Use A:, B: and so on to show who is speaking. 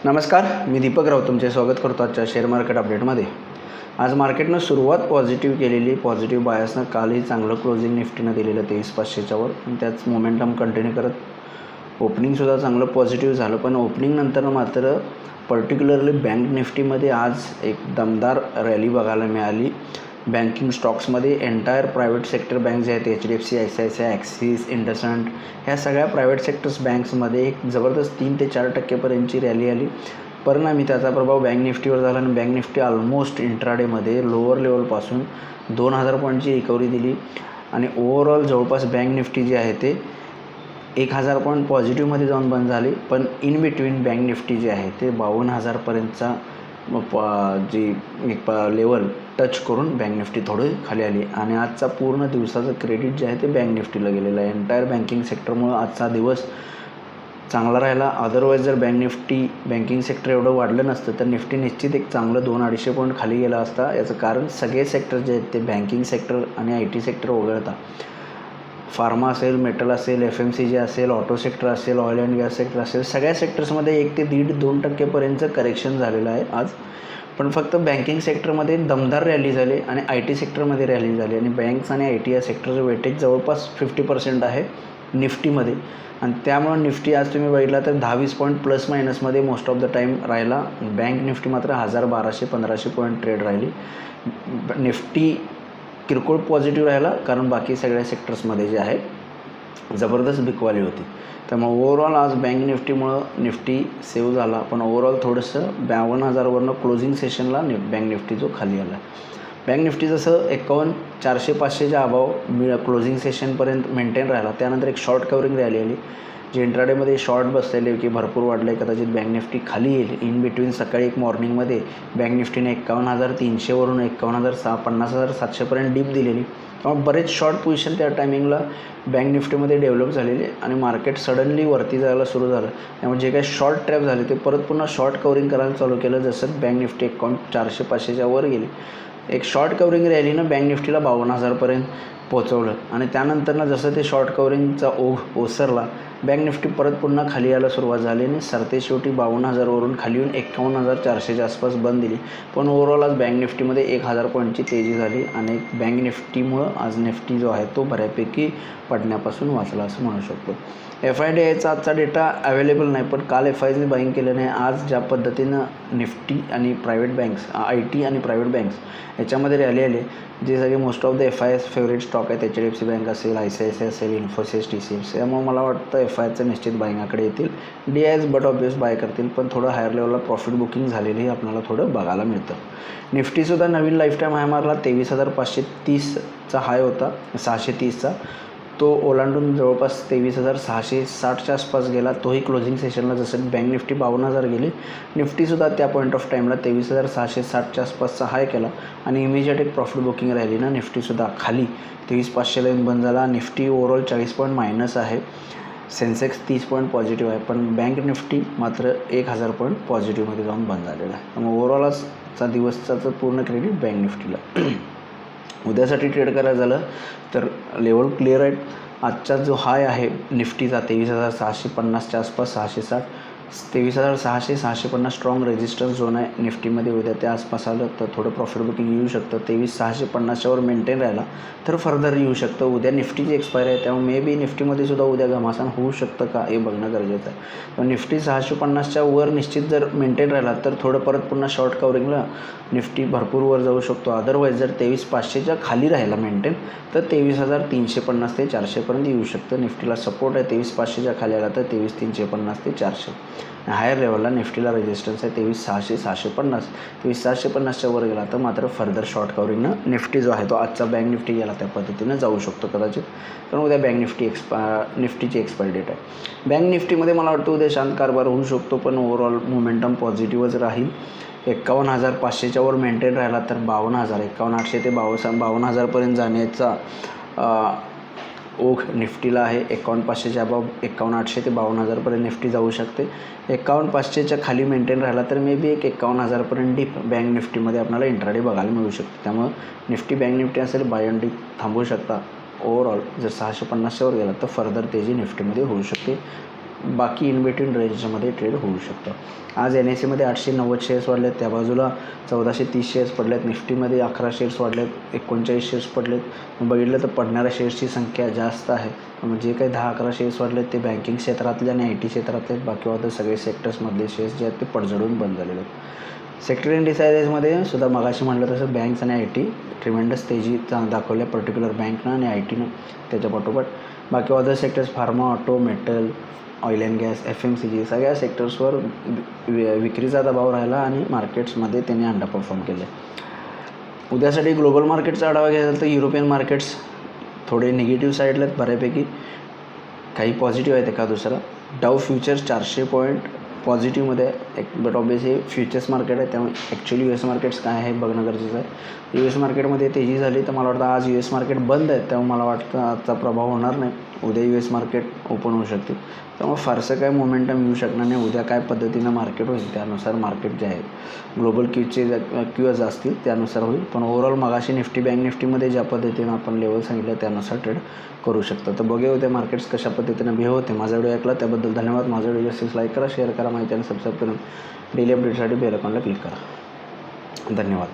A: नमस्कार, मी दीपक राव तुमचे स्वागत करतो आजच्या शेअर मार्केट अपडेटमध्ये. आज मार्केटनं सुरुवात पॉझिटिव्ह केलेली. पॉझिटिव्ह बायसनं कालही चांगलं क्लोजिंग निफ्टीनं दिलेलं 23,500च्या वर आणि त्याच मोमेंटम कंटिन्यू करत ओपनिंगसुद्धा चांगलं पॉझिटिव्ह झालं. पण ओपनिंगनंतर मात्र पर्टिक्युलरली बँक निफ्टीमध्ये आज एक दमदार रॅली बघायला मिळाली. बँकिंग स्टॉक्समध्ये एंटायर प्रायव्हेट सेक्टर बँक जे आहेत HDFC, ICICI, ॲक्सिस, इंडसइंड ह्या सगळ्या प्रायव्हेट सेक्टर्स बँक्समध्ये एक जबरदस्त 3 ते 4% रॅली आली. परिणामी त्याचा प्रभाव बँक निफ्टीवर झाला आणि बँक निफ्टी ऑलमोस्ट इंट्राडेमध्ये लोअर लेवलपासून 2000 पॉईंटची रिकव्हरी दिली आणि ओव्हरऑल जवळपास बँक निफ्टी जे आहे ते 1000 पॉईंट पॉझिटिव्हमध्ये जाऊन बंद झाली. पण इन बिटवीन बँक निफ्टी जे आहे ते 52,000पर्यंतचा जी एक लेवल टच करून बँक निफ्टी थोडी खाली आली आणि आजचा पूर्ण दिवसाचं क्रेडिट जे आहे ते बँक निफ्टीला गेलेलं आहे. एंटायर बँकिंग सेक्टरमुळं आजचा दिवस चांगला राहिला. अदरवाईज जर बँकिंग सेक्टर एवढं वाढलं नसतं तर निफ्टी निश्चित एक चांगलं 200-250 पॉईंट खाली गेला असता. याचं कारण सगळे सेक्टर जे आहेत ते बँकिंग सेक्टर आणि IT सेक्टर वगळता फार्मा असेल, मेटल असेल, FMCG असेल, ऑटो सेक्टर असेल, ऑइल अँड गॅस सेक्टर असेल, सगळ्या सेक्टर्समध्ये 1 ते 1.5-2% करेक्शन झालेलं आहे आज. पण फक्त बँकिंग सेक्टरमध्ये दमदार रॅली झाली आणि IT सेक्टरमध्ये रॅली झाली आणि बँक्स आणि IT या सेक्टरचं वेटेज जवळपास 50% आहे निफ्टीमध्ये आणि त्यामुळं निफ्टी आज तुम्ही बघितला तर 10-20 पॉईंट प्लस मायनसमध्ये मोस्ट ऑफ द टाईम राहिला. बँक निफ्टी मात्र 1000-1200-1500 पॉईंट ट्रेड राहिली. निफ्टी किरकोळ पॉझिटिव्ह राहिला कारण बाकी सगळ्या सेक्टर्समध्ये जे आहे जबरदस्त बिकवाली होती. त्यामुळे ओव्हरऑल आज बँक निफ्टीमुळं निफ्टी सेव्ह झाला. पण ओव्हरऑल थोडंसं 52,000वरनं क्लोजिंग सेशनला बँक निफ्टी जो खाली आला. बँक निफ्टी जसं 51,400-500च्या अभाव क्लोजिंग सेशनपर्यंत मेंटेन राहिला. त्यानंतर एक शॉर्ट कवरिंग रॅली आली जे इंट्राडेमध्ये शॉर्ट बसलेले की भरपूर वाढले. कदाचित बँक निफ्टी खाली येईल. इन बिटवीन सकाळी एक मॉर्निंगमध्ये बँक निफ्टीने 51,300वरून 50,700पर्यंत डीप दिलेली. त्यामुळे बरेच शॉर्ट पोझिशन त्या टायमिंगला बँक निफ्टीमध्ये डेव्हलप झालेले आणि मार्केट सडनली वरती जायला सुरू झालं. त्यामुळे जे काही शॉर्ट ट्रॅप झाले ते परत पुन्हा शॉर्ट कवरिंग करायला चालू केलं. जसं बँक निफ्टी 51,400-500च्या वर गेली. एक शॉर्ट कवरिंग रॅलीनं बँक निफ्टीला 52,000पर्यंत पोहोचवलं आणि त्यानंतरनं जसं ते शॉर्ट कवरिंगचा ओघ ओसरला बँक निफ्टी परत पुन्हा खाली यायला सुरुवात झाली आणि सरते शेवटी 52,000वरून खाली येऊन 51,400च्या आसपास बंद दिली. पण ओव्हरऑल आज बँक निफ्टीमध्ये 1000 पॉईंटची तेजी झाली आणि बँक निफ्टीमुळं आज निफ्टी जो आहे तो बऱ्यापैकी पडण्यापासून वाचला असं म्हणू शकतो. FIDIचा आजचा डेटा अवेलेबल नाही पण काल FIDIने बाईंग केलं नाही. आज ज्या पद्धतीनं निफ्टी आणि प्रायव्हेट बँक्स IT आणि प्रायव्हेट बँक्स याच्यामध्ये रॅली आले जे सगळे most of the FI's favourite stock आहेत. HDFC बँक असेल, ICICI असेल, इन्फोसिस, TCS त्यामुळे मला वाटतं FIचं निश्चित बाईंगाकडे येतील. DI's बट ऑब्वियस बाय करतील पण थोडं हायर लेवलला प्रॉफिट बुकिंग झालेली आपल्याला थोडं बघायला मिळतं. निफ्टीसुद्धा नवीन लाईफ टाईम हाय मारला. 23,530चा हाय होता 630चा तो ओलांडून जवळपास 23,660च्या आसपास गेला. तोही क्लोजिंग सेशनला जसं बँक निफ्टी 52,000 गेली निफ्टीसुद्धा त्या पॉईंट ऑफ टाईमला 23,660च्या आसपासचा हाय केला आणि इमिजिएट एक प्रॉफिट बुकिंग राहिली ना निफ्टीसुद्धा खाली 23,500ला येऊन बंद झाला. निफ्टी ओव्हरऑल 40 पॉईंट मायनस आहे. सेन्सेक्स 30 पॉईंट पॉझिटिव्ह आहे पण बँक निफ्टी मात्र 1000 पॉईंट पॉझिटिव्हमध्ये जाऊन बंद झालेला आहे. त्यामुळे ओव्हरऑल आजचा दिवसाचं पूर्ण क्रेडिट बँक निफ्टीला. उद्यासाठी ट्रेड करायचं झालं तर लेवल क्लिअर आहेत. आजचा जो हाय आहे निफ्टीचा 23,650च्या आसपास 660 23,600-650 स्ट्रॉंग रेजिस्टन्स झोन आहे निफ्टीमध्ये. उद्या त्या आसपास आलं तर थोडं प्रॉफिट बुकिंग येऊ शकतं. 23,650च्या वर मेंटेन राहिला तर फर्दर येऊ शकतं. उद्या निफ्टीची एक्सपायरी आहे त्यामुळे मे बी निफ्टीमध्ये सुद्धा उद्या घमासान होऊ शकतं का हे बघणं गरजेचं आहे. पण निफ्टी 650च्या वर निश्चित जर मेंटेन राहिला तर थोडं परत पुन्हा शॉर्ट कवरिंगला निफ्टी भरपूर वर जाऊ शकतो. अदरवाईज जर 23,500च्या खाली राहिला मेंटेन तर 23,350 ते 400पर्यंत येऊ शकतं. निफ्टीला सपोर्ट आहे 23,500च्या खाली आला तर 23,350 ते 400. हायर लेवलला निफ्टीला रेजिस्टन्स आहे 23,600-650. 23,650च्या वर गेला तर मात्र फर्दर शॉर्ट कवरिंगनं निफ्टी जो आहे तो आजचा बँक निफ्टी गेला त्या पद्धतीनं जाऊ शकतो कदाचित. कारण उद्या बँक निफ्टीची एक्सपायरी डेट आहे. बँक निफ्टीमध्ये मला वाटतं उद्या शांत कारभार होऊ शकतो पण ओव्हरऑल मोमेंटम पॉझिटिव्हच राहील. 51,500च्या वर मेंटेन राहिला तर 52,000 51,800 ते 52,000पर्यंत जाण्याचा ओघ निफ्टीला आहे. 51,500च्या अबाव 51,800 ते 52,000पर्यंत निफ्टी जाऊ शकते. 51,500च्या खाली मेंटेन राहिला तर मे बी एक 51,000पर्यंत डीप बँक निफ्टीमध्ये आपल्याला इंट्राडे बघायला मिळू शकते. त्यामुळे निफ्टी बँक निफ्टी असेल बाय अँड डीप थांबवू शकता. ओव्हरऑल जर 650च्या वर गेला तर फर्दर तेजी निफ्टीमध्ये होऊ शकते. बाकी इन बिटवीन रेंजमध्ये ट्रेड होऊ शकतं. आज NSEमध्ये 890 शेअर्स वाढलेत, त्या बाजूला 1430 शेअर्स पडलेत. निफ्टीमध्ये 11 शेअर्स वाढलेत, 39 शेअर्स पडलेत. बघितलं तर पडणाऱ्या शेअर्सची संख्या जास्त आहे. जे काही 10-11 शेअर्स वाढलेत ते बँकिंग क्षेत्रातले आणि IT क्षेत्रातले आहेत. बाकी होतं सगळे सेक्टर्समधले शेअर्स जे आहेत ते पडझडून बंद झालेले आहेत. सेक्टर इंडिसायजेसमध्ये सुद्धा मगाशी म्हटलं तसं बँक्स आणि IT ट्रिमेंडस तेजी दाखवल्या, पर्टिक्युलर बँकनं आणि ITनं त्याच्या पाठोपाठ. बाकी other sectors pharma, auto, metal, oil and gas, FMCG सगळ्या सेक्टर्सवर विक्रीचा दबाव राहिला आणि मार्केट्समध्ये त्यांनी अंडर परफॉर्म केले. उद्यासाठी ग्लोबल मार्केटचा आढावा घ्यायचा तर युरोपियन मार्केट्स थोडे निगेटिव्ह साईडला आहेत बऱ्यापैकी, काही पॉझिटिव्ह आहेत एका दुसरा. डाव फ्युचर्स 400 पॉईंट पॉझिटिव्हमध्ये आहे, बट ऑब्वियसली फ्युचर्स मार्केट आहे त्यामुळे ॲक्च्युली US मार्केट्स काय आहे बघणं गरजेचं आहे. US मार्केटमध्ये तेजी झाली तर मला वाटतं आज US मार्केट बंद आहे त्यामुळे मला वाटतं आजचा प्रभाव होणार नाही. उद्या US मार्केट ओपन होऊ शकते त्यामुळे फारसं काय मोमेंटम येऊ शकणार नाही. उद्या काय पद्धतीनं मार्केट होईल त्यानुसार मार्केट जे आहे ग्लोबल क्यूज असतील त्यानुसार होईल. पण ओव्हरऑल मगाशी बँक निफ्टीमध्ये ज्या पद्धतीनं आपण लेवल सांगितलं त्यानुसार ट्रेड करू शकतो. तर बघूया उद्या मार्केट्स कशा पद्धतीनं बिहेव होते. माझा व्हिडिओ ऐकला त्याबद्दल धन्यवाद. माझा व्हिडिओ असेल लाईक करा, शेअर करा, माहिती आणि सबस्क्राईब करून डेली अपडेटसाठी बेल आयकॉनला क्लिक करा. धन्यवाद.